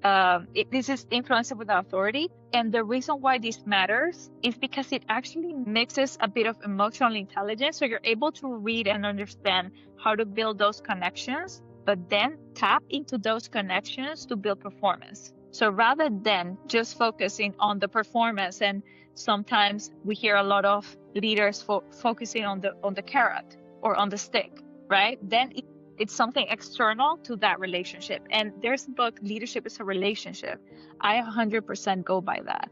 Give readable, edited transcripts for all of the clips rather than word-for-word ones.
this is influence with authority. And the reason why this matters is because it actually mixes a bit of emotional intelligence. So you're able to read and understand how to build those connections, but then tap into those connections to build performance. So rather than just focusing on the performance, and sometimes we hear a lot of leaders focusing on the carrot or on the stick, right? Then it's something external to that relationship. And there's a book, Leadership is a Relationship. I 100% go by that.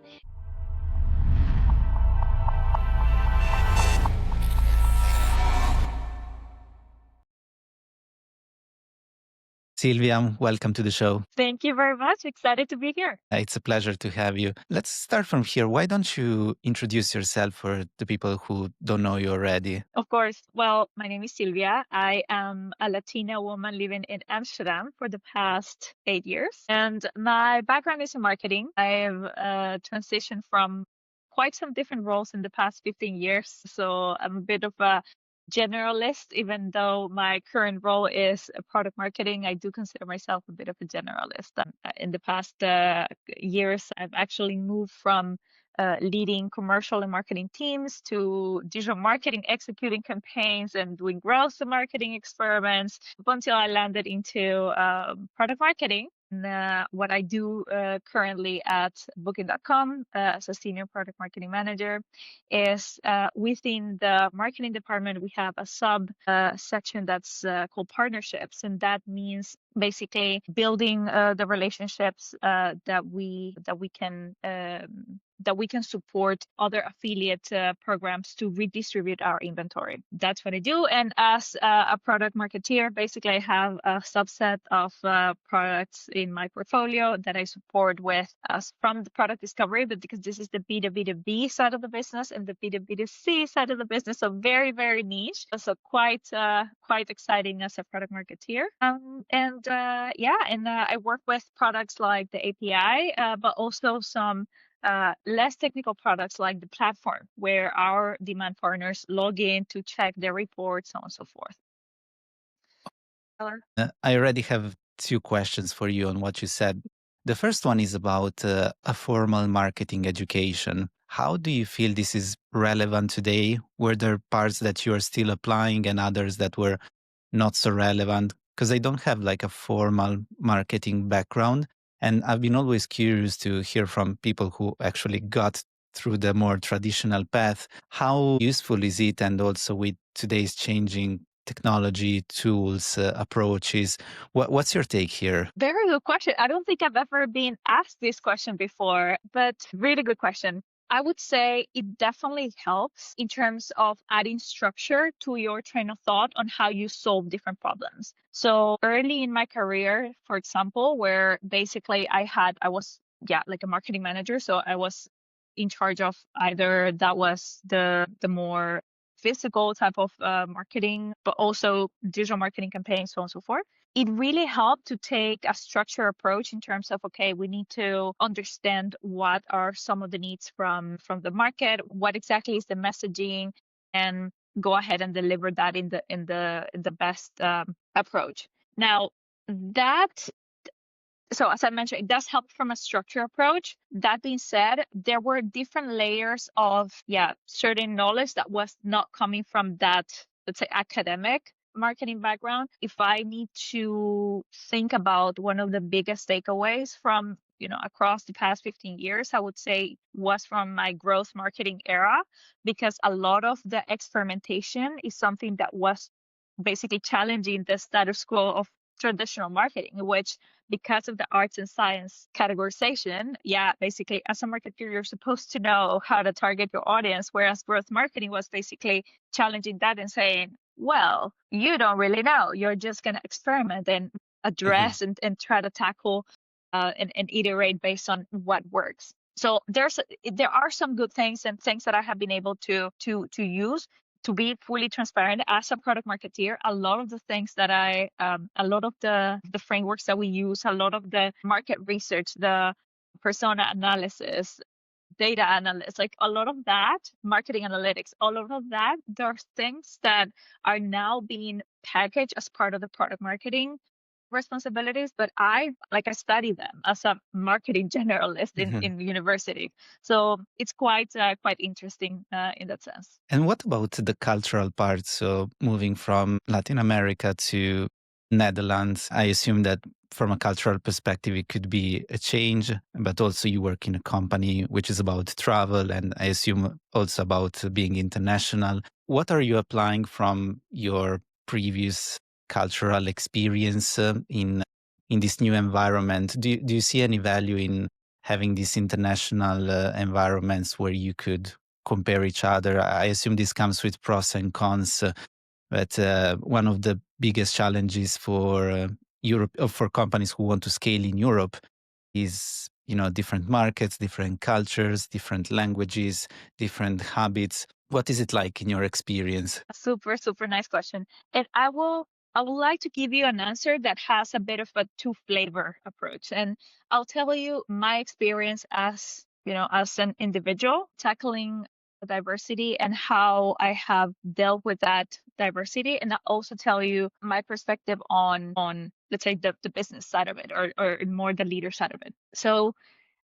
Silvia, welcome to the show. Thank you very much. Excited to be here. It's a pleasure to have you. Let's start from here. Why don't you introduce yourself for the people who don't know you already? Of course. Well, my name is Silvia. I am a Latina woman living in Amsterdam for the past 8 years. And my background is in marketing. I've transitioned from quite some different roles in the past 15 years. So I'm a bit of a generalist, even though my current role is product marketing. I do consider myself a bit of a generalist. In the past years, I've actually moved from leading commercial and marketing teams to digital marketing, executing campaigns and doing growth marketing experiments up until I landed into product marketing. And, what I do currently at Booking.com as a senior product marketing manager is within the marketing department, we have a sub section that's called partnerships. And that means basically building the relationships that we can support other affiliate programs to redistribute our inventory. That's what I do. And as a product marketeer, basically I have a subset of products in my portfolio that I support with us from the product discovery, but because this is the B2B2B side of the business and the B2B2C side of the business, so very, very niche. So quite exciting as a product marketeer. I work with products like the API, but also some less technical products like the platform where our demand partners log in to check their reports, so on and so forth. I already have 2 questions for you on what you said. The first one is about a formal marketing education. How do you feel this is relevant today? Were there parts that you are still applying and others that were not so relevant? Because I don't have like a formal marketing background. And I've been always curious to hear from people who actually got through the more traditional path. How useful is it? And also with today's changing technology, tools, approaches, what's your take here? Very good question. I don't think I've ever been asked this question before, but really good question. I would say it definitely helps in terms of adding structure to your train of thought on how you solve different problems. So early in my career, for example, where basically I was like a marketing manager. So I was in charge of either that was the more physical type of marketing, but also digital marketing campaigns, so on and so forth. It really helped to take a structured approach in terms of, okay, we need to understand what are some of the needs from the market, what exactly is the messaging, and go ahead and deliver that in the best approach. Now so as I mentioned, it does help from a structure approach. That being said, there were different layers of certain knowledge that was not coming from that, let's say, academic marketing background. If I need to think about one of the biggest takeaways from across the past 15 years, I would say was from my growth marketing era, because a lot of the experimentation is something that was basically challenging the status quo of traditional marketing, which because of the arts and science categorization, basically as a marketer, you're supposed to know how to target your audience, whereas growth marketing was basically challenging that and saying, well, you don't really know. You're just going to experiment and address and try to tackle and iterate based on what works. So there are some good things and things that I have been able to use. To be fully transparent, as a product marketeer, a lot of the things that a lot of the frameworks that we use, a lot of the market research, the persona analysis, data analysis, like a lot of that, marketing analytics, all of that, there are things that are now being packaged as part of the product marketing responsibilities, but I study them as a marketing generalist in university. So it's quite interesting in that sense. And what about the cultural part? So moving from Latin America to Netherlands, I assume that from a cultural perspective, it could be a change, but also you work in a company which is about travel and I assume also about being international. What are you applying from your previous cultural experience in this new environment? Do you see any value in having these international environments where you could compare each other? I assume this comes with pros and cons, but one of the biggest challenges for Europe, for companies who want to scale in Europe, is different markets, different cultures, different languages, different habits. What is it like in your experience? A super, super nice question. And I would like to give you an answer that has a bit of a two flavor approach. And I'll tell you my experience as, as an individual tackling diversity and how I have dealt with that diversity. And I'll also tell you my perspective on let's say the business side of it or more the leader side of it. So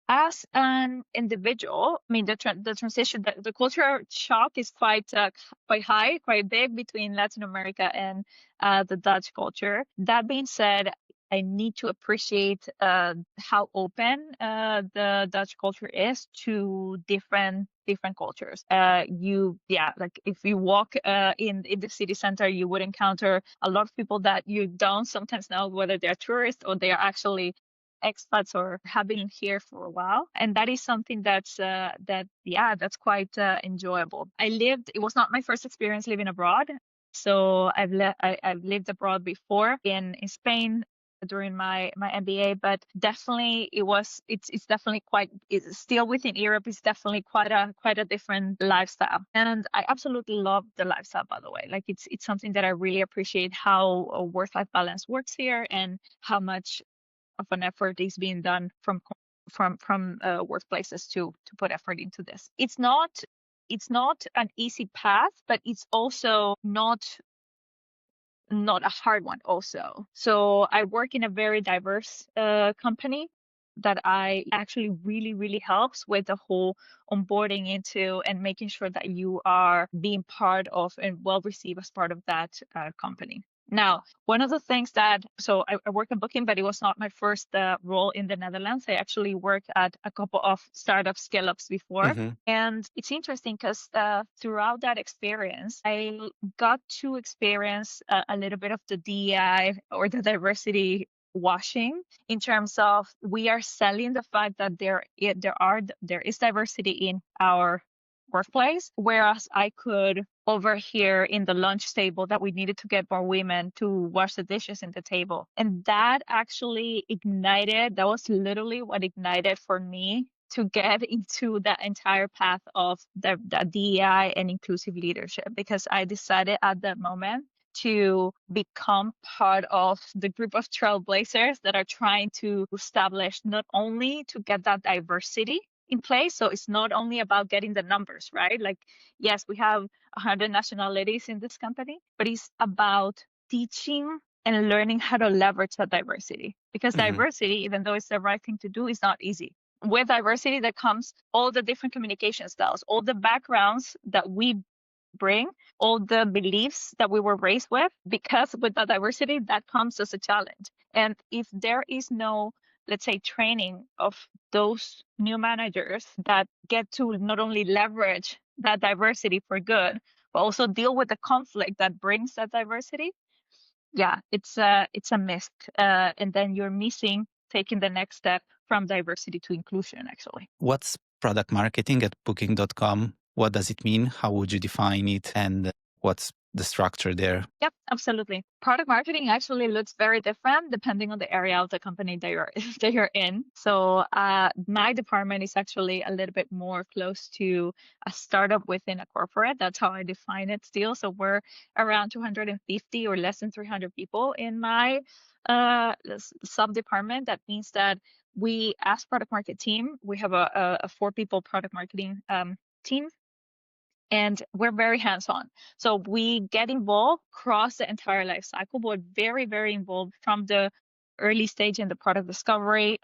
as an individual, I mean, the transition, the cultural shock is quite high, quite big between Latin America and the Dutch culture. That being said, I need to appreciate how open the Dutch culture is to different cultures. Like if you walk in the city center, you would encounter a lot of people that you don't sometimes know whether they're tourists or they are actually expats or have been here for a while, and that is something that's that's quite enjoyable. It was not my first experience living abroad, so I've lived abroad before in Spain during my MBA, but definitely it's definitely it's still within Europe. It's definitely quite a different lifestyle, and I absolutely love the lifestyle, by the way. Like it's something that I really appreciate, how a work-life balance works here and how much of an effort is being done from workplaces to put effort into this. It's not an easy path, but it's also not a hard one also. So I work in a very diverse company that I actually really helps with the whole onboarding into and making sure that you are being part of and well received as part of that company. Now, one of the things so I work in booking, but it was not my first role in the Netherlands. I actually worked at a couple of startup scale-ups before. And it's interesting because throughout that experience, I got to experience a little bit of the DEI or the diversity washing, in terms of we are selling the fact that there is diversity in our workplace, whereas I could overhear in the lunch table that we needed to get more women to wash the dishes in the table. And that actually that was literally what ignited for me to get into that entire path of the DEI and inclusive leadership, because I decided at that moment to become part of the group of trailblazers that are trying to establish, not only to get that diversity in place. So it's not only about getting the numbers, right? Like, yes, we have 100 nationalities in this company, but it's about teaching and learning how to leverage that diversity. Because diversity, even though it's the right thing to do, is not easy. With diversity, that comes all the different communication styles, all the backgrounds that we bring, all the beliefs that we were raised with, because with the diversity that comes as a challenge. And if there is no, let's say, training of those new managers that get to not only leverage that diversity for good, but also deal with the conflict that brings that diversity, it's a miss. And then you're missing taking the next step from diversity to inclusion, actually. What's product marketing at booking.com? What does it mean? How would you define it? And what's the structure there? Yep, absolutely. Product marketing actually looks very different depending on the area of the company that you're in. So my department is actually a little bit more close to a startup within a corporate. That's how I define it still. So we're around 250 or less than 300 people in my sub department. That means that we, as product market team, we have a 4-people product marketing team. And we're very hands-on. So we get involved across the entire life cycle. We're very involved from the early stage in the product discovery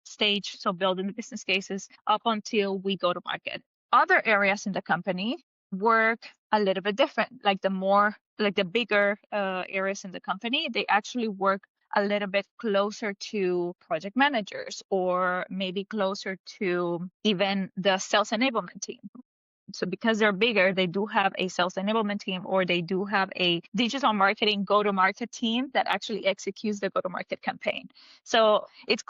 stage, so building the business cases up until we go to market. Other areas in the company work a little bit different, like the bigger areas in the company, they actually work a little bit closer to project managers or maybe closer to even the sales enablement team. So because they're bigger, they do have a sales enablement team, or they do have a digital marketing go-to-market team that actually executes the go-to-market campaign. So it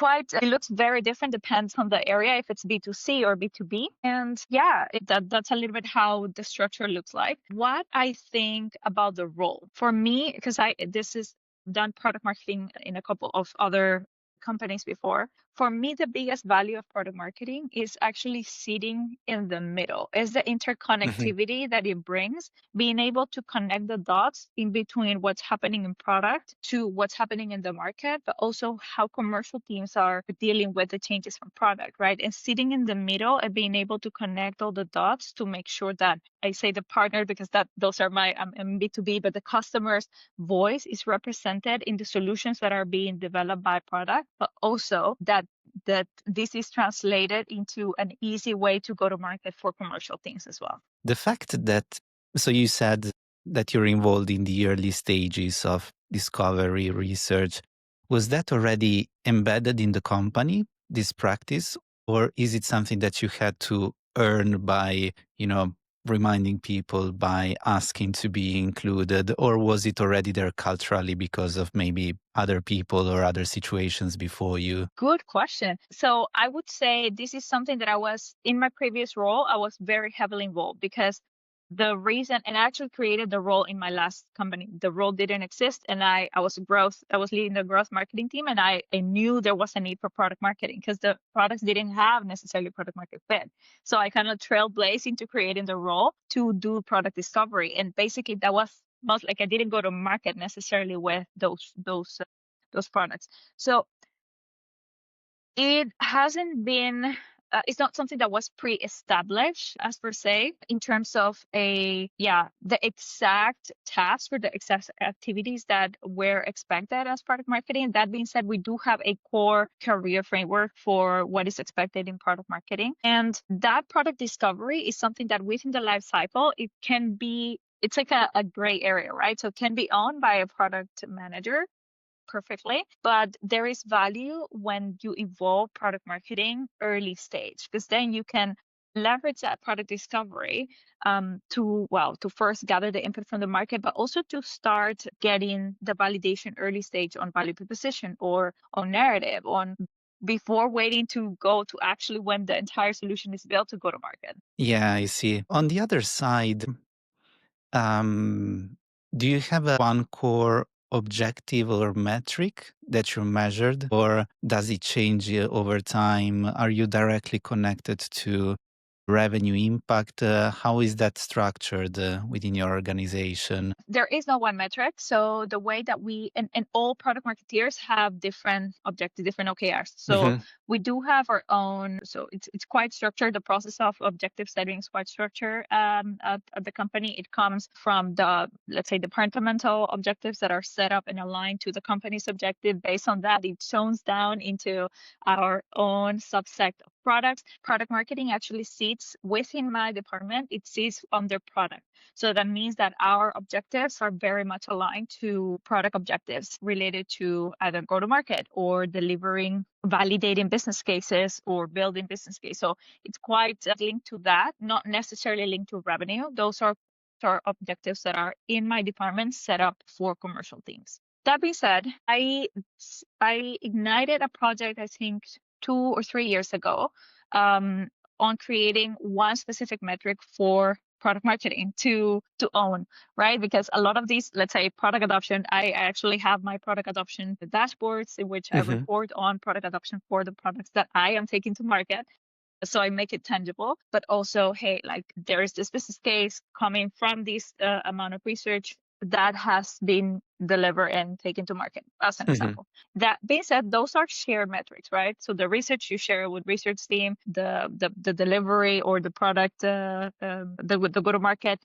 looks very different, depends on the area, if it's B2C or B2B. And yeah, that's a little bit how the structure looks like. What I think about the role for me, because this is done product marketing in a couple of other companies before. For me, the biggest value of product marketing is actually sitting in the middle, is the interconnectivity that it brings, being able to connect the dots in between what's happening in product to what's happening in the market, but also how commercial teams are dealing with the changes from product, right? And sitting in the middle and being able to connect all the dots to make sure that I say the partner, because those are I'm in B2B, but the customer's voice is represented in the solutions that are being developed by product, but also that this is translated into an easy way to go to market for commercial things as well. The fact that, so you said that you're involved in the early stages of discovery research, was that already embedded in the company, this practice, or is it something that you had to earn by, reminding people, by asking to be included, or was it already there culturally because of maybe other people or other situations before you? Good question. So I would say this is something that in my previous role, I was very heavily involved, because the reason, and I actually created the role in my last company. The role didn't exist, and I was leading the growth marketing team, and I knew there was a need for product marketing because the products didn't have necessarily product market fit. So I kind of trailblazed into creating the role to do product discovery, and basically that was most like I didn't go to market necessarily with those products. So it hasn't been it's not something that was pre-established as per se in terms of the exact tasks or the exact activities that were expected as product marketing. That being said, we do have a core career framework for what is expected in product marketing, and that product discovery is something that within the life cycle it's like a gray area, right? So it can be owned by a product manager perfectly, but there is value when you involve product marketing early stage, because then you can leverage that product discovery to first gather the input from the market, but also to start getting the validation early stage on value proposition or on narrative, on before waiting to go to actually when the entire solution is built to go to market. Yeah, I see. On the other side, do you have one core objective or metric that you measured, or does it change over time? Are you directly connected to revenue impact? How is that structured within your organization? There is no one metric. So the way that and all product marketeers have different objectives, different OKRs. So we do have our own, so it's quite structured. The process of objective setting is quite structured at the company. It comes from let's say, departmental objectives that are set up and aligned to the company's objective. Based on that, it tones down into our own subset of products. Product marketing actually sits within my department. It sits under product. So that means that our objectives are very much aligned to product objectives related to either go to market or delivering, validating business cases or building business case. So it's quite linked to that, not necessarily linked to revenue. Those are objectives that are in my department set up for commercial teams. That being said, I ignited a project, I think 2 or 3 years ago, on creating one specific metric for product marketing to own, right? Because a lot of these, let's say, product adoption, I actually have my product adoption dashboards in which I report on product adoption for the products that I am taking to market. So I make it tangible, but also, hey, like there is this business case coming from this amount of research that has been delivered and taken to market, as an example. That being said, those are shared metrics, right? So the research you share with research team, the delivery or the product, the go to market,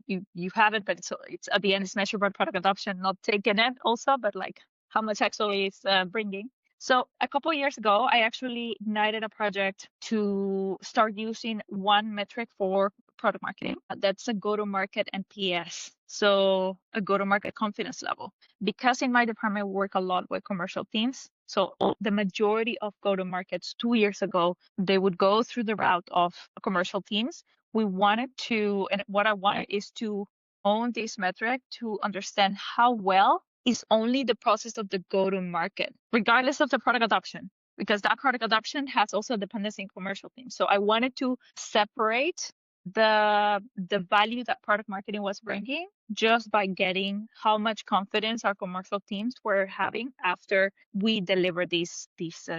you have it, but it's at the end it's measured by product adoption, not taken it also, but like how much actually is bringing. So a couple of years ago, I actually ignited a project to start using one metric for product marketing. That's a go-to-market NPS. So a go-to-market confidence level. Because in my department, we work a lot with commercial teams. So the majority of go-to-markets 2 years ago, they would go through the route of commercial teams. We wanted to, and what I wanted is to own this metric to understand how well is only the process of the go-to-market, regardless of the product adoption, because that product adoption has also a dependency in commercial teams. So I wanted to separate the value that product marketing was bringing just by getting how much confidence our commercial teams were having after we deliver these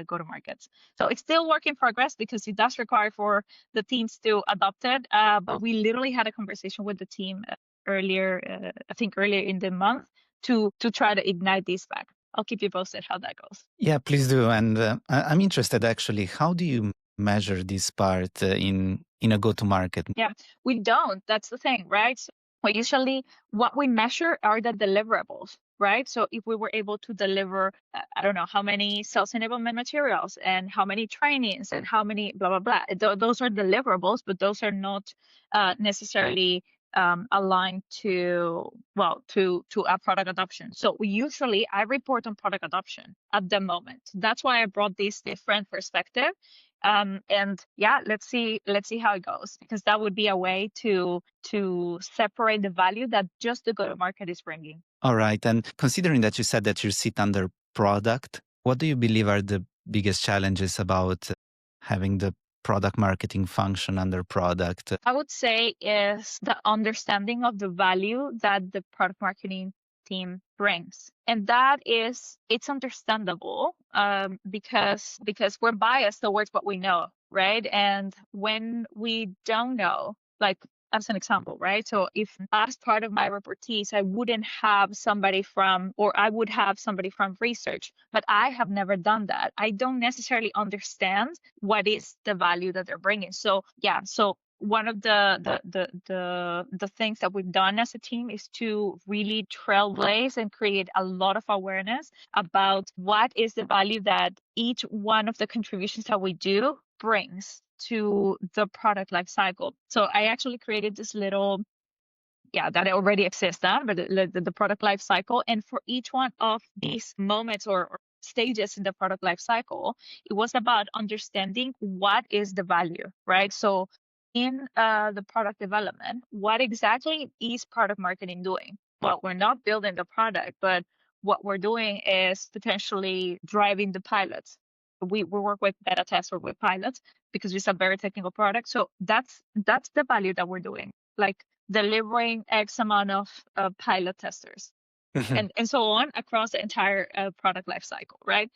go-to-markets. So it's still work in progress because it does require for the teams to adopt it. But we literally had a conversation with the team earlier, I think earlier in the month, to try to ignite this back. I'll keep you posted how that goes. Yeah, please do. And I'm interested actually, how do you measure this part in a go-to-market? Yeah, we don't. That's the thing, right? So usually what we measure are the deliverables, right? So if we were able to deliver, I don't know, how many sales enablement materials and how many trainings and how many blah, blah, blah. Those are deliverables, but those are not necessarily aligned to our product adoption. So I report on product adoption at the moment. That's why I brought this different perspective. And yeah, let's see how it goes, because that would be a way to separate the value that just the go-to-market is bringing. All right. And considering that you said that you sit under product, what do you believe are the biggest challenges about having the product marketing function under product? I would say is the understanding of the value that the product marketing team brings. And that it's understandable because we're biased towards what we know, right? And when we don't know, like as an example, right? So if as part of my expertise, I wouldn't have somebody from, or I would have somebody from research, but I have never done that. I don't necessarily understand what is the value that they're bringing. So yeah, so one of the things that we've done as a team is to really trailblaze and create a lot of awareness about what is the value that each one of the contributions that we do brings to the product life cycle. So I actually created this little, that already exists now, but the product life cycle. And for each one of these moments or stages in the product life cycle, it was about understanding what is the value, right? So in the product development, what exactly is product marketing doing? Well, we're not building the product, but what we're doing is potentially driving the pilots. We work with beta tests or with pilots because it's a very technical product. So that's the value that we're doing, like delivering X amount of pilot testers and so on across the entire product life cycle, right?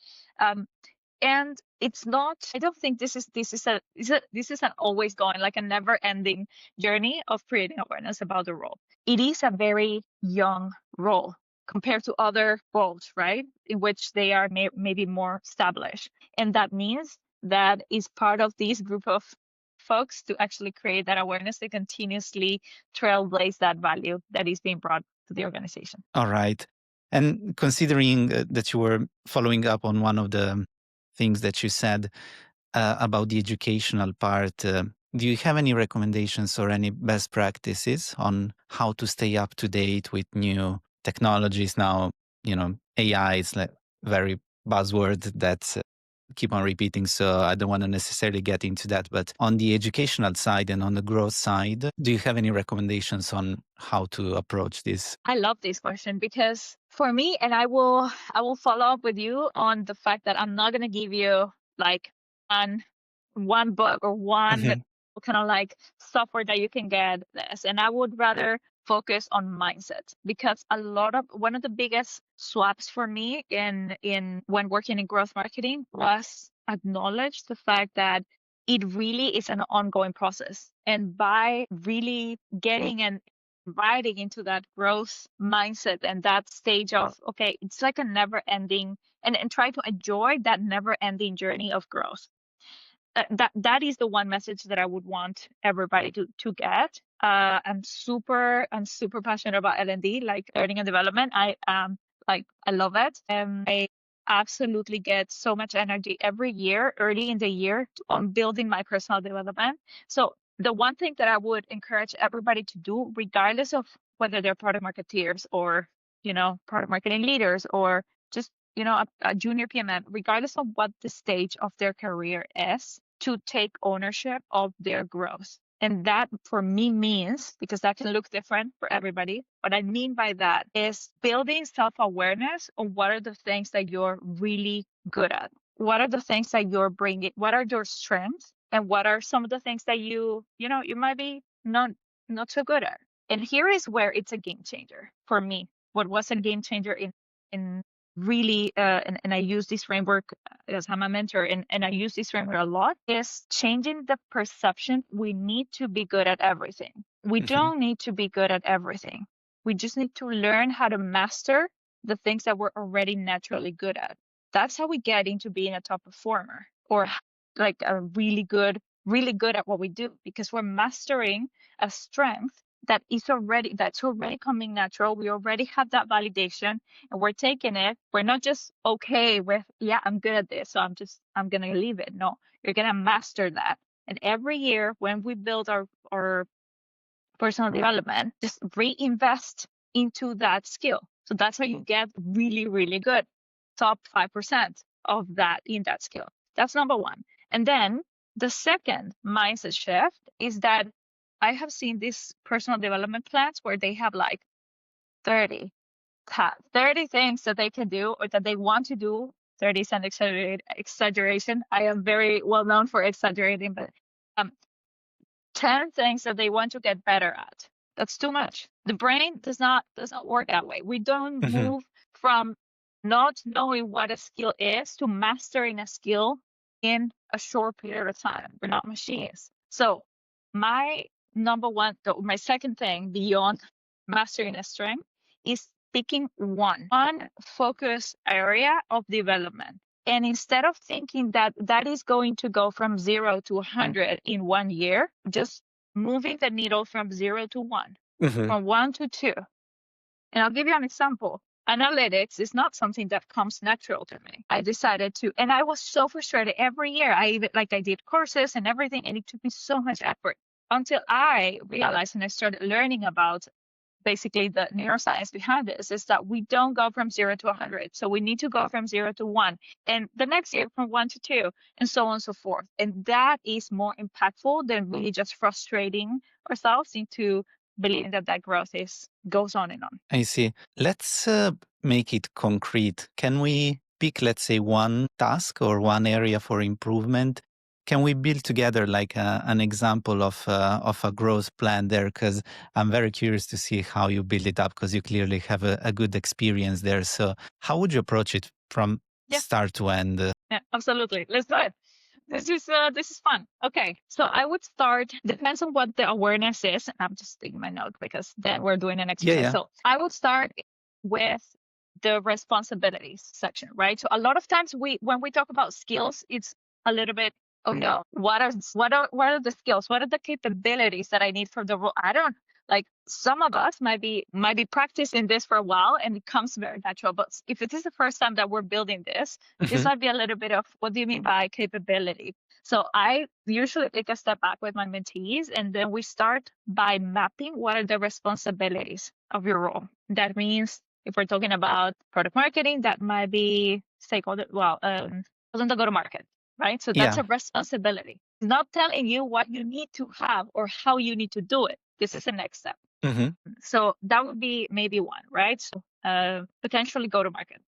And it's not, I don't think this is an always going, like a never ending journey of creating awareness about the role. It is a very young role compared to other roles, right? In which they are maybe more established. And that means that is part of this group of folks to actually create that awareness to continuously trailblaze that value that is being brought to the organization. All right. And considering that you were following up on one of the things that you said about the educational part, do you have any recommendations or any best practices on how to stay up to date with new technologies now? AI is like very buzzword that keep on repeating, so I don't want to necessarily get into that. But on the educational side and on the growth side, do you have any recommendations on how to approach this? I love this question because for me, and I will follow up with you on the fact that I'm not going to give you like one book or one kind of like software that you can get this. And I would rather focus on mindset, because one of the biggest swaps for me in when working in growth marketing was acknowledge the fact that it really is an ongoing process. And by really getting and inviting into that growth mindset and that stage of, okay, it's like a never ending, and try to enjoy that never ending journey of growth. That is the one message that I would want everybody to get. I'm super passionate about L&D, like learning and development. I Like, I love it. And I absolutely get so much energy every year, early in the year, on building my personal development. So the one thing that I would encourage everybody to do, regardless of whether they're product marketeers or, product marketing leaders, or just, a junior PMM, regardless of what the stage of their career is, to take ownership of their growth. And that for me means, because that can look different for everybody, what I mean by that is building self-awareness on what are the things that you're really good at. What are the things that you're bringing? What are your strengths? And what are some of the things that you might be not so good at? And here is where it's a game changer for me. What was a game changer in really, and I use this framework as I'm a mentor, and I use this framework a lot, is changing the perception. We need to be good at everything. We don't need to be good at everything. We just need to learn how to master the things that we're already naturally good at. That's how we get into being a top performer, or like a really good at what we do, because we're mastering a strength that's already coming natural. We already have that validation, and we're taking it. We're not just okay with, yeah, I'm good at this, so I'm gonna leave it. No, you're gonna master that. And every year when we build our personal development, just reinvest into that skill. So that's how you get really, really good. Top 5% of that in that skill. That's number one. And then the second mindset shift is that I have seen these personal development plans where they have like 30 things that they can do or that they want to do. 30 is an exaggeration. I am very well known for exaggerating, but 10 things that they want to get better at. That's too much. The brain does not work that way. We don't move from not knowing what a skill is to mastering a skill in a short period of time. We're not machines. So my my second thing beyond mastering a strength is picking one focus area of development. And instead of thinking that that is going to go from 0 to 100 in 1 year, just moving the needle from 0 to 1, from 1 to 2. And I'll give you an example. Analytics is not something that comes natural to me. I decided to, and I was so frustrated every year. I did courses and everything, and it took me so much effort until I realized and I started learning about basically the neuroscience behind this, is that we don't go from 0 to 100. So we need to go from 0 to 1, and the next year from 1 to 2, and so on and so forth. And that is more impactful than really just frustrating ourselves into believing that growth goes on and on. I see. Let's make it concrete. Can we pick, let's say, one task or one area for improvement? Can we build together like an example of a growth plan there? Because I'm very curious to see how you build it up, because you clearly have a good experience there. So how would you approach it from start to end? Yeah, absolutely. Let's do it. This is fun. Okay, so I would start. Depends on what the awareness is. I'm just taking my note because then we're doing an exercise. Yeah. So I would start with the responsibilities section, right? So a lot of times when we talk about skills, it's a little bit, oh no, what are the skills? What are the capabilities that I need for the role? I don't like. Some of us might be practicing this for a while and it comes very natural. But if it is the first time that we're building this, this might be a little bit of, what do you mean by capability? So I usually take a step back with my mentees, and then we start by mapping what are the responsibilities of your role. That means if we're talking about product marketing, that might be stakeholder, on the go-to-market, right? So that's a responsibility. It's not telling you what you need to have or how you need to do it. This is the next step. So that would be maybe one, right? So potentially go-to-market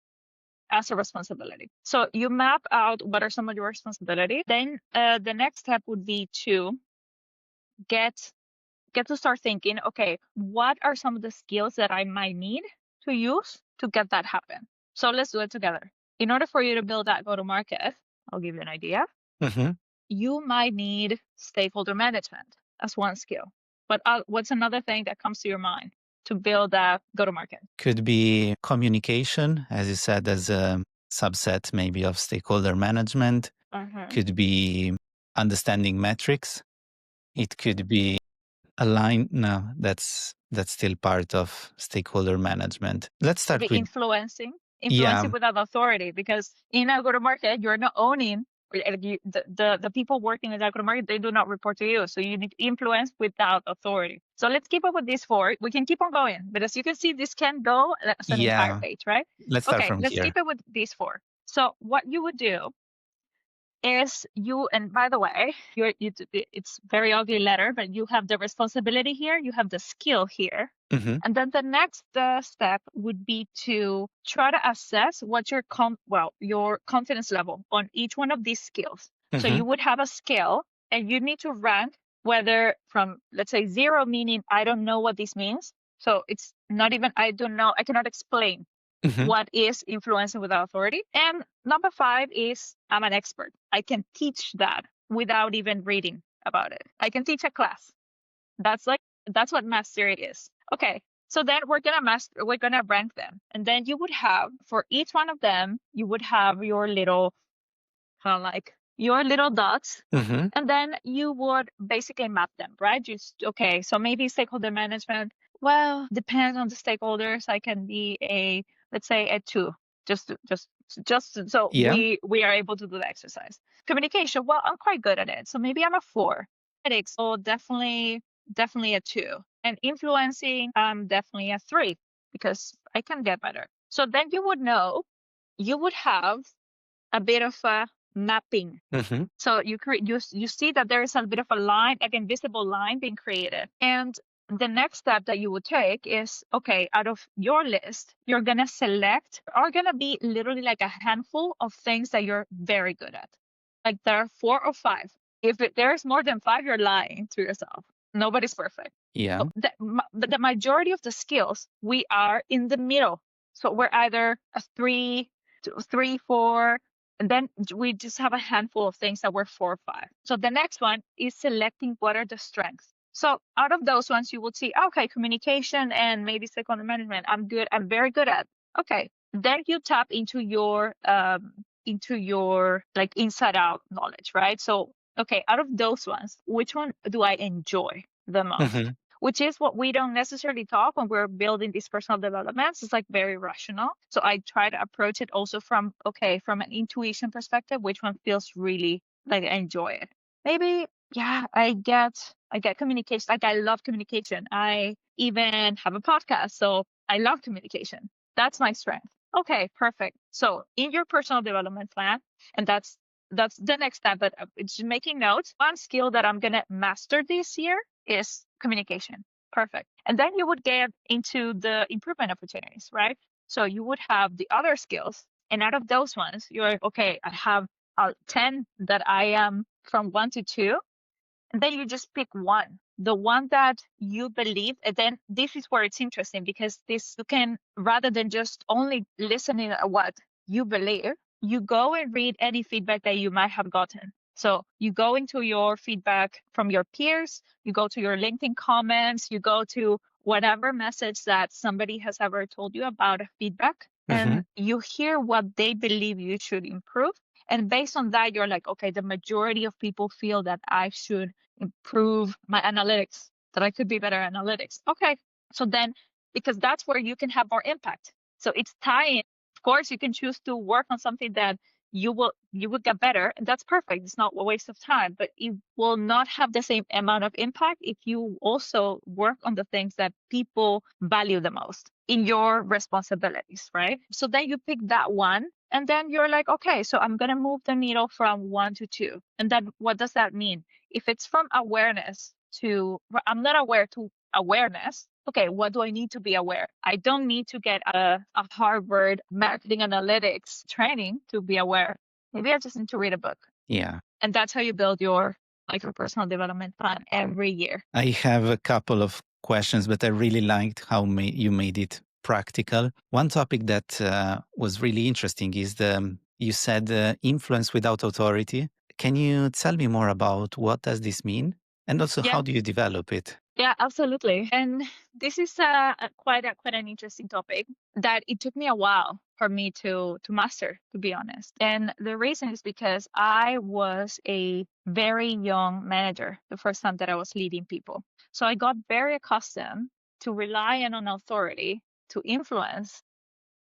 as a responsibility. So you map out what are some of your responsibilities. Then the next step would be to get to start thinking, okay, what are some of the skills that I might need to use to get that happen? So let's do it together. In order for you to build that go-to-market, I'll give you an idea. You might need stakeholder management as one skill. But what's another thing that comes to your mind to build that go-to-market? Could be communication, as you said, as a subset maybe of stakeholder management. Could be understanding metrics. It could be align? No, that's still part of stakeholder management. Let's start Be with influencing without authority, because in a go-to-market, you're not owning the people working in the go-to-market. They do not report to you, so you need influence without authority. So let's keep up with these four. We can keep on going, but as you can see, this can go as an entire page, right? Let's start Okay, from let's here. keep it with these four. So what you would do is and by the way, it's very ugly letter, but you have the responsibility here, you have the skill here. Mm-hmm. And then the next step would be to try to assess what's your confidence level on each one of these skills. Mm-hmm. So you would have a scale, and you need to rank whether from, let's say, 0 meaning I don't know what this means. So it's not even I don't know, I cannot explain what is influencing without authority. And number 5 is I'm an expert. I can teach that without even reading about it. I can teach a class. That's what mastery is. Okay. So then we're gonna rank them. And then you would have, for each one of them, you would have your little kind of like your little dots. Mm-hmm. And then you would basically map them, right? Okay, so maybe stakeholder management. Well, depends on the stakeholders. I can be let's say a 2, just so we are able to do the exercise. Communication, well, I'm quite good at it, so maybe I'm a 4. Ethics, so definitely a 2. And influencing, definitely a 3, because I can get better. So then you would have a bit of a mapping. Mm-hmm. So you see that there is a bit of a line, like invisible line being created. And the next step that you would take is, okay, out of your list, you're going to select, are going to be literally like a handful of things that you're very good at. Like there are 4 or 5. If there's more than 5, you're lying to yourself. Nobody's perfect. Yeah. So the majority of the skills, we are in the middle. So we're either a 3, 4, and then we just have a handful of things that were 4 or 5. So the next one is selecting what are the strengths. So out of those ones, you will see, okay, communication and maybe stakeholder management, I'm very good at. Okay, then you tap into your like inside out knowledge, right? So, okay, out of those ones, which one do I enjoy the most? Mm-hmm. Which is what we don't necessarily talk when we're building these personal developments. It's like very rational. So I try to approach it also from an intuition perspective, which one feels really like I enjoy it. Maybe, yeah, I get communication. Like I love communication. I even have a podcast. So I love communication. That's my strength. Okay, perfect. So in your personal development plan, and that's the next step, but it's making notes. One skill that I'm going to master this year is communication. Perfect. And then you would get into the improvement opportunities, right? So you would have the other skills. And out of those ones, you're okay, I have 10 that I am from 1 to 2. And then you just pick one, the one that you believe. And then this is where it's interesting, because this, you can, rather than just only listening at what you believe, you go and read any feedback that you might have gotten. So you go into your feedback from your peers, you go to your LinkedIn comments, you go to whatever message that somebody has ever told you about a feedback, and you hear what they believe you should improve. And based on that, you're like, okay, the majority of people feel that I should improve my analytics, that I could be better at analytics. Okay. So then, because that's where you can have more impact. So it's tying. Of course, you can choose to work on something that you will get better, and that's perfect. It's not a waste of time, but it will not have the same amount of impact if you also work on the things that people value the most in your responsibilities, right? So then you pick that one, and then you're like, okay, so I'm going to move the needle from 1 to 2. And then what does that mean? If it's from awareness to, I'm not aware, to awareness, okay, what do I need to be aware? I don't need to get a Harvard marketing analytics training to be aware. Maybe I just need to read a book. Yeah. And that's how you build your personal development plan every year. I have a couple of questions, but I really liked how you made it practical. One topic that was really interesting is you said influence without authority. Can you tell me more about what does this mean? And also, how do you develop it? Yeah, absolutely. And this is quite an interesting topic that it took me a while for me to master, to be honest. And the reason is because I was a very young manager the first time that I was leading people. So I got very accustomed to relying on authority to influence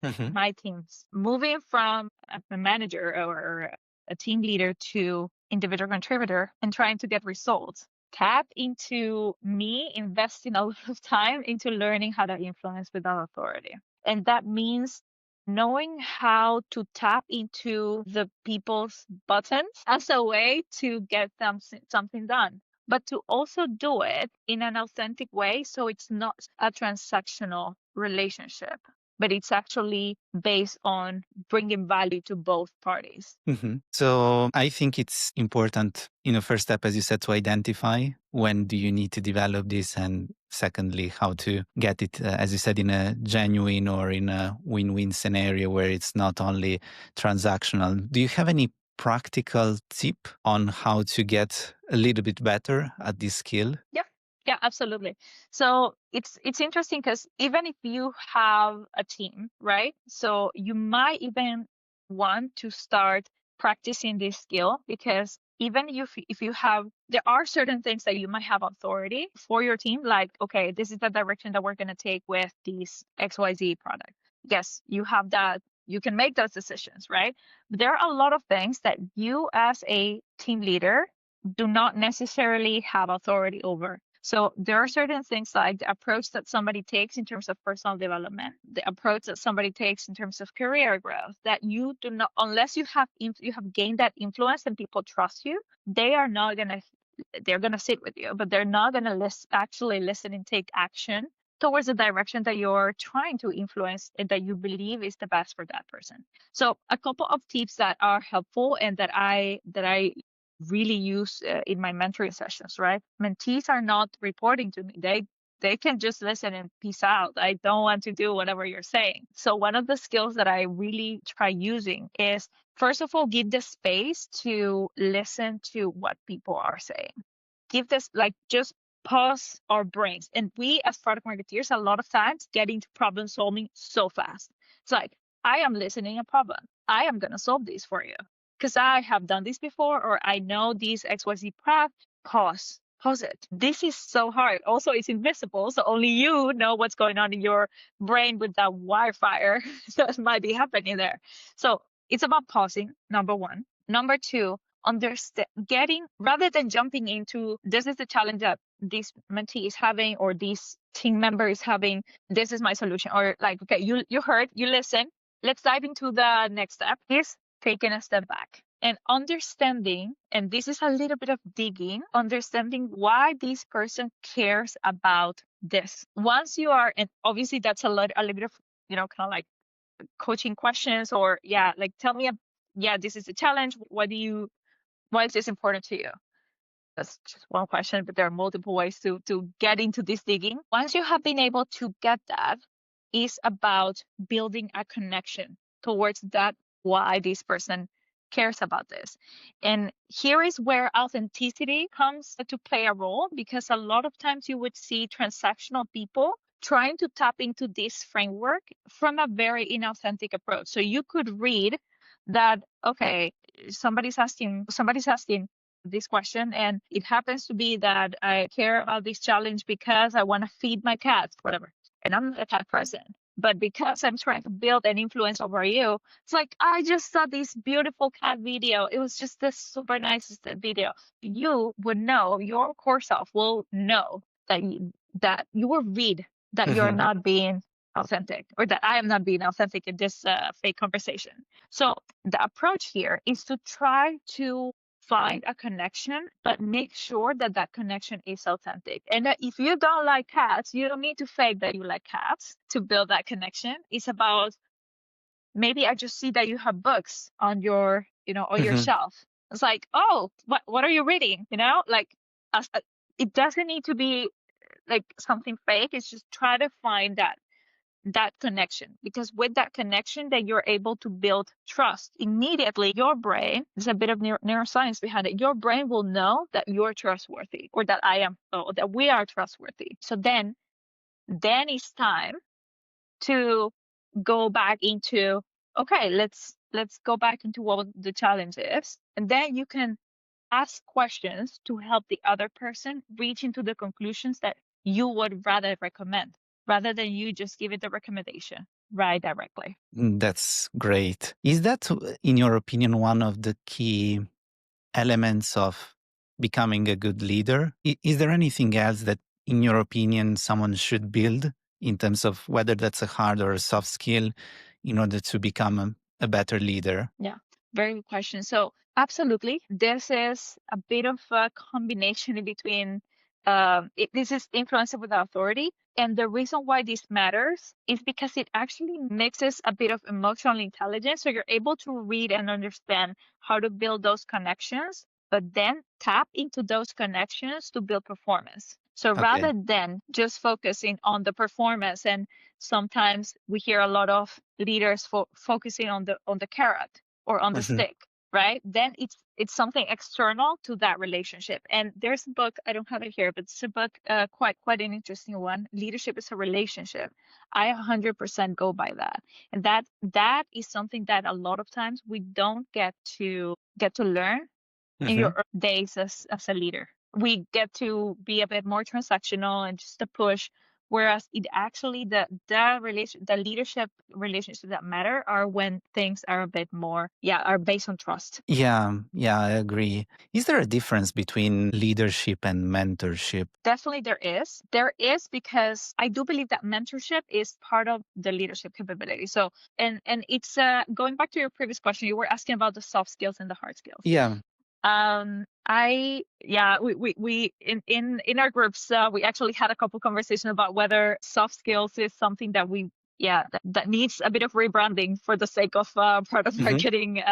Hmm. my teams. Moving from a manager or a team leader to individual contributor and trying to get results. Tap into me investing a lot of time into learning how to influence without authority. And that means knowing how to tap into the people's buttons as a way to get them something done, but to also do it in an authentic way. So it's not a transactional relationship, but it's actually based on bringing value to both parties. So I think it's important, first step, as you said, to identify when do you need to develop this, and secondly, how to get it, as you said, in a genuine or in a win-win scenario where it's not only transactional. Do you have any practical tip on how to get a little bit better at this skill? Yeah. Yeah, absolutely. So it's interesting because even if you have a team, right? So you might even want to start practicing this skill, because even if you have, there are certain things that you might have authority for your team, like, okay, this is the direction that we're going to take with these XYZ product. Yes, you have that. You can make those decisions, right? But there are a lot of things that you as a team leader do not necessarily have authority over. So there are certain things like the approach that somebody takes in terms of personal development, the approach that somebody takes in terms of career growth, that you do not, unless you have gained that influence and people trust you, they are not gonna they're gonna sit with you, but they're not gonna actually listen and take action towards the direction that you're trying to influence and that you believe is the best for that person. So a couple of tips that are helpful and that I really use in my mentoring sessions, right? Mentees are not reporting to me. They can just listen and peace out. I don't want to do whatever you're saying. So one of the skills that I really try using is, first of all, give the space to listen to what people are saying. Give this, like, just pause our brains. And we as product marketeers, a lot of times get into problem solving so fast. It's like, I am listening a problem. I am going to solve this for you because I have done this before, or I know these XYZ path. Pause it. This is so hard. Also, it's invisible, so only you know what's going on in your brain with that wildfire that might be happening there. So it's about pausing, number one. Number two, getting, rather than jumping into, this is the challenge that this mentee is having or this team member is having, this is my solution, or like, okay, you heard, you listen, let's dive into the next step, is taking a step back and understanding, and this is a little bit of digging, understanding why this person cares about this. Once you are, and obviously that's a little bit of, kind of like coaching questions, or like, tell me, this is a challenge. Why is this important to you? That's just one question, but there are multiple ways to get into this digging. Once you have been able to get that, is about building a connection towards that, why this person cares about this. And here is where authenticity comes to play a role, because a lot of times you would see transactional people trying to tap into this framework from a very inauthentic approach. So you could read that, okay, somebody's asking this question, and it happens to be that I care about this challenge because I want to feed my cats, whatever, and I'm not a cat person, but because I'm trying to build an influence over you, it's like, I just saw this beautiful cat video. It was just this super nice video. You would know, your core self will know that you will read that you're not being authentic, or that I am not being authentic in this fake conversation. So the approach here is to try to find a connection, but make sure that that connection is authentic. And that if you don't like cats, you don't need to fake that you like cats to build that connection. It's about, maybe I just see that you have books on your, on your shelf. It's like, oh, what are you reading? Like, it doesn't need to be like something fake. It's just try to find that connection, because with that connection, that you're able to build trust immediately. Your brain, there's a bit of neuroscience behind it, your brain will know that you're trustworthy, or that that we are trustworthy. So then it's time to go back into okay, let's go back into what the challenge is, and then you can ask questions to help the other person reach into the conclusions that you would rather recommend, rather than you just give it the recommendation right directly. That's great. Is that, in your opinion, one of the key elements of becoming a good leader? Is there anything else that, in your opinion, someone should build in terms of whether that's a hard or a soft skill in order to become a better leader? Yeah, very good question. So absolutely, this is a bit of a combination in between. This is influence with authority, and the reason why this matters is because it actually mixes a bit of emotional intelligence. So you're able to read and understand how to build those connections, but then tap into those connections to build performance. So Okay. rather than just focusing on the performance, and sometimes we hear a lot of leaders focusing on the carrot or on the Mhm. stick, right? Then it's something external to that relationship. And there's a book, I don't have it here, but it's a book, quite an interesting one. Leadership is a relationship. I 100% go by that, and that is something that a lot of times we don't get to learn in your Mhm. early days as a leader. We get to be a bit more transactional and just a push, whereas it actually the leadership relationships that matter are when things are a bit more, are based on trust. Yeah, I agree. Is there a difference between leadership and mentorship? Definitely there is. There is, because I do believe that mentorship is part of the leadership capability. So and it's going back to your previous question, you were asking about the soft skills and the hard skills. Yeah. We in our groups, we actually had a couple conversations about whether soft skills is something that that needs a bit of rebranding for the sake of product Mhm. marketing,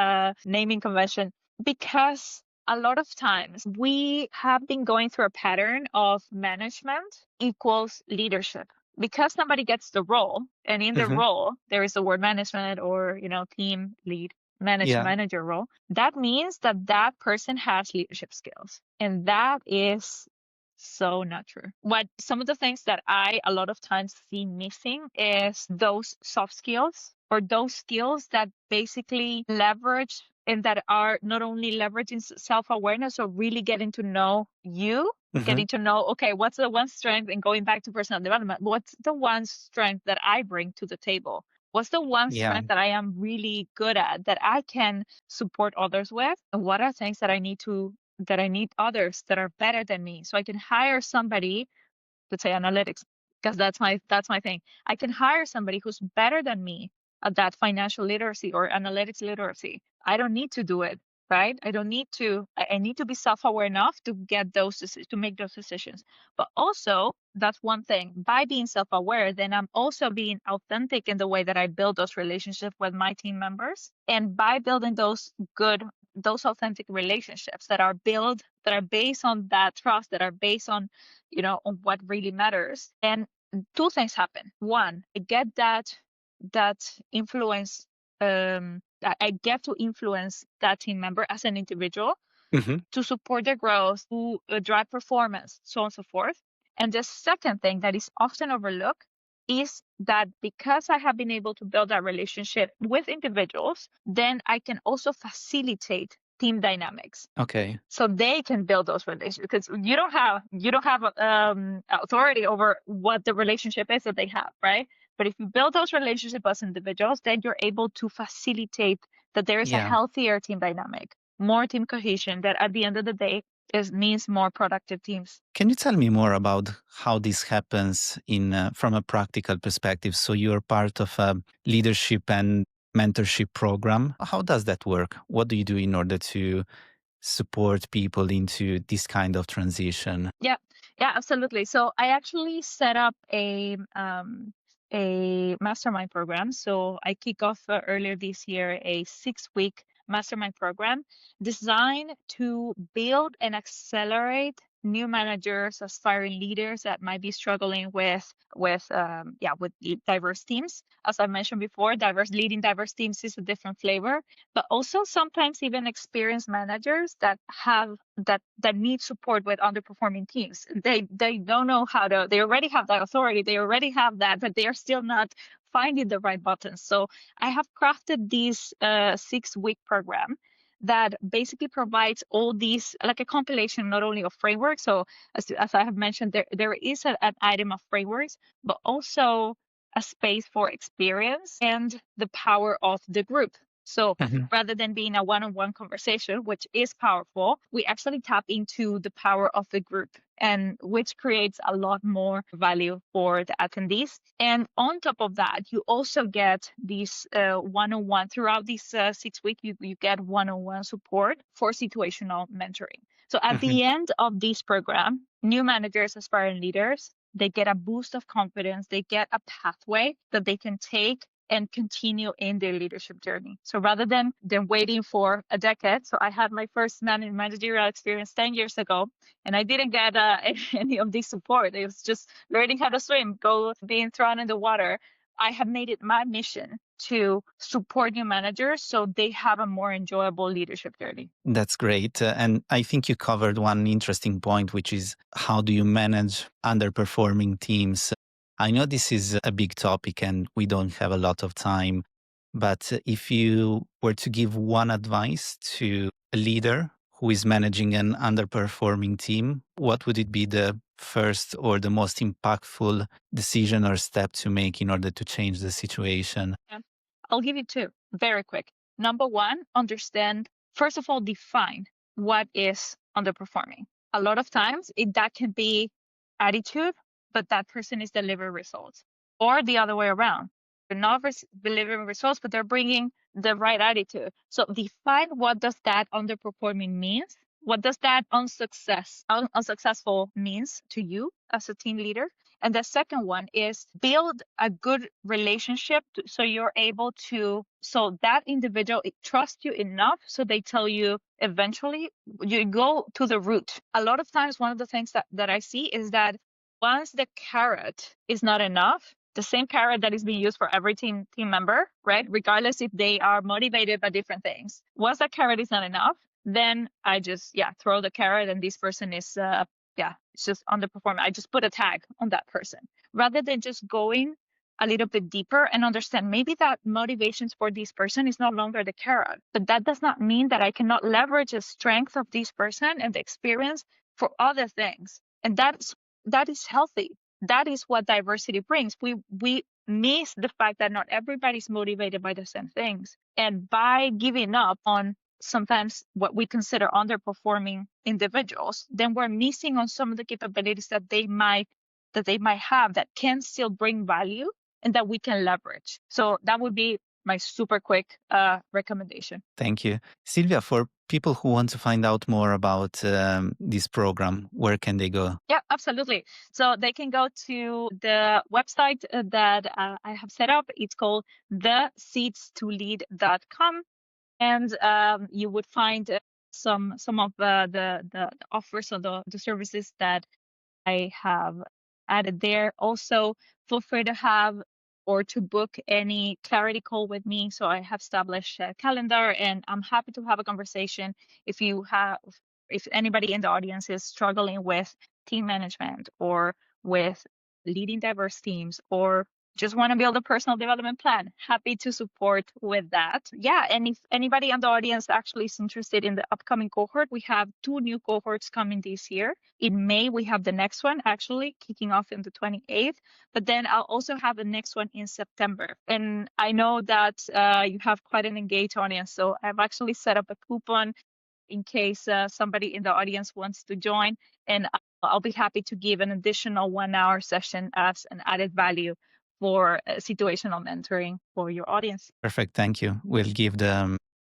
naming convention, because a lot of times we have been going through a pattern of management equals leadership. Because somebody gets the role, and in the Mhm. role there is the word management, or team lead, Yeah. manager role, that means that that person has leadership skills. And that is so not true. What some of the things that I a lot of times see missing is those soft skills, or those skills that basically leverage, and that are not only leveraging self-awareness, or really getting to know you, Mhm. getting to know, okay, what's the one strength, and going back to personal development, what's the one strength that I bring to the table? What's the one Yeah. strength that I am really good at that I can support others with? And what are things that I need others that are better than me? So I can hire somebody, let's say analytics, because that's my thing. I can hire somebody who's better than me at that financial literacy or analytics literacy. I don't need to do it, right? I don't need to. I need to be self-aware enough to get to make those decisions. But also, that's one thing. By being self-aware, then I'm also being authentic in the way that I build those relationships with my team members. And by building those authentic relationships that are based on that trust, that are based on on what really matters. And two things happen. One, I get that influence. I get to influence that team member as an individual Mhm. to support their growth, to drive performance, so on and so forth. And the second thing that is often overlooked is that because I have been able to build that relationship with individuals, then I can also facilitate team dynamics, Okay. so they can build those relationships, because you don't have authority over what the relationship is that they have, right? But if you build those relationships as individuals, then you're able to facilitate that there is a Yeah. healthier team dynamic, more team cohesion, that at the end of the day is means more productive teams. Can you tell me more about how this happens in from a practical perspective? So you're part of a leadership and mentorship program. How does that work? What do you do in order to support people into this kind of transition? Yeah, yeah, absolutely. So I actually set up a mastermind program. So I kick off earlier this year a 6-week mastermind program designed to build and accelerate new managers, aspiring leaders that might be struggling with diverse teams. As I mentioned before, leading diverse teams is a different flavor, but also sometimes even experienced managers that have that need support with underperforming teams. They don't know how to. They already have that authority. They already have that, but they are still not finding the right buttons. So I have crafted this 6-week program that basically provides all these, like a compilation, not only of frameworks. So as I have mentioned, there is an item of frameworks, but also a space for experience and the power of the group. So rather than being a one-on-one conversation, which is powerful, we actually tap into the power of the group, and which creates a lot more value for the attendees. And on top of that, you also get these one-on-one throughout these 6 weeks. You get one-on-one support for situational mentoring. So at the end of this program, new managers, aspiring leaders, they get a boost of confidence. They get a pathway that they can take and continue in their leadership journey. So rather than waiting for a decade, so I had my first managerial experience 10 years ago, and I didn't get any of this support. It was just learning how to swim, being thrown in the water. I have made it my mission to support new managers so they have a more enjoyable leadership journey. That's great. And I think you covered one interesting point, which is how do you manage underperforming teams? I know this is a big topic and we don't have a lot of time, but if you were to give one advice to a leader who is managing an underperforming team, what would it be the first or the most impactful decision or step to make in order to change the situation? I'll give you two very quick. Number one, first of all, define what is underperforming. A lot of times that can be attitude, but that person is delivering results, or the other way around. They're not delivering results, but they're bringing the right attitude. So define what does that underperforming means. What does that unsuccessful means to you as a team leader? And the second one is build a good relationship so you're able to, so that individual trusts you enough so they tell you eventually, you go to the root. A lot of times, one of the things that I see is that once the carrot is not enough, the same carrot that is being used for every team member, right? Regardless if they are motivated by different things. Once that carrot is not enough, then I just, throw the carrot and this person is, it's just underperforming. I just put a tag on that person rather than just going a little bit deeper and understand maybe that motivations for this person is no longer the carrot, but that does not mean that I cannot leverage the strength of this person and the experience for other things. And that is healthy. That is what diversity brings. We miss the fact that not everybody's motivated by the same things. And by giving up on sometimes what we consider underperforming individuals, then we're missing on some of the capabilities that they might have that can still bring value and that we can leverage. So that would be my super quick recommendation. Thank you. Silvia, for people who want to find out more about this program, where can they go? Yeah, absolutely. So they can go to the website that I have set up. It's called theseedstolead.com. And you would find some of the offers or the services that I have added there. Also, feel free to have or to book any clarity call with me. So I have established a calendar, and I'm happy to have a conversation if anybody in the audience is struggling with team management or with leading diverse teams or just want to build a personal development plan. Happy to support with that. Yeah, and if anybody in the audience actually is interested in the upcoming cohort, we have 2 new cohorts coming this year. In May, we have the next one actually kicking off in the 28th, but then I'll also have the next one in September. And I know that you have quite an engaged audience, so I've actually set up a coupon in case somebody in the audience wants to join, and I'll be happy to give an additional 1-hour session as an added value for situational mentoring for your audience. Perfect. Thank you. We'll give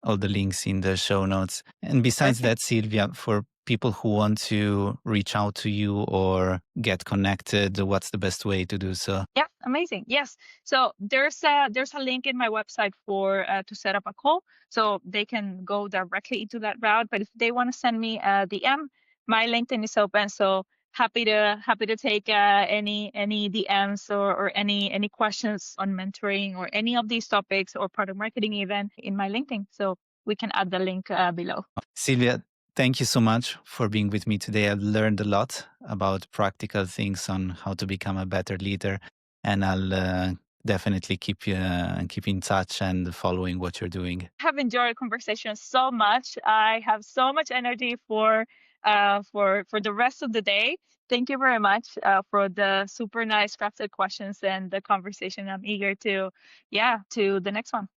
all the links in the show notes. And besides that, Silvia, for people who want to reach out to you or get connected, what's the best way to do so? Yeah, amazing. Yes. So there's a link in my website for to set up a call, so they can go directly into that route. But if they want to send me a DM, my LinkedIn is open, so happy to take any DMs or any questions on mentoring or any of these topics or product marketing even in my LinkedIn. So we can add the link below. Silvia, thank you so much for being with me today. I've learned a lot about practical things on how to become a better leader, and I'll definitely keep in touch and following what you're doing. I have enjoyed the conversation so much. I have so much energy for the rest of the day. Thank you very much for the super nice crafted questions and the conversation. I'm eager to to the next one.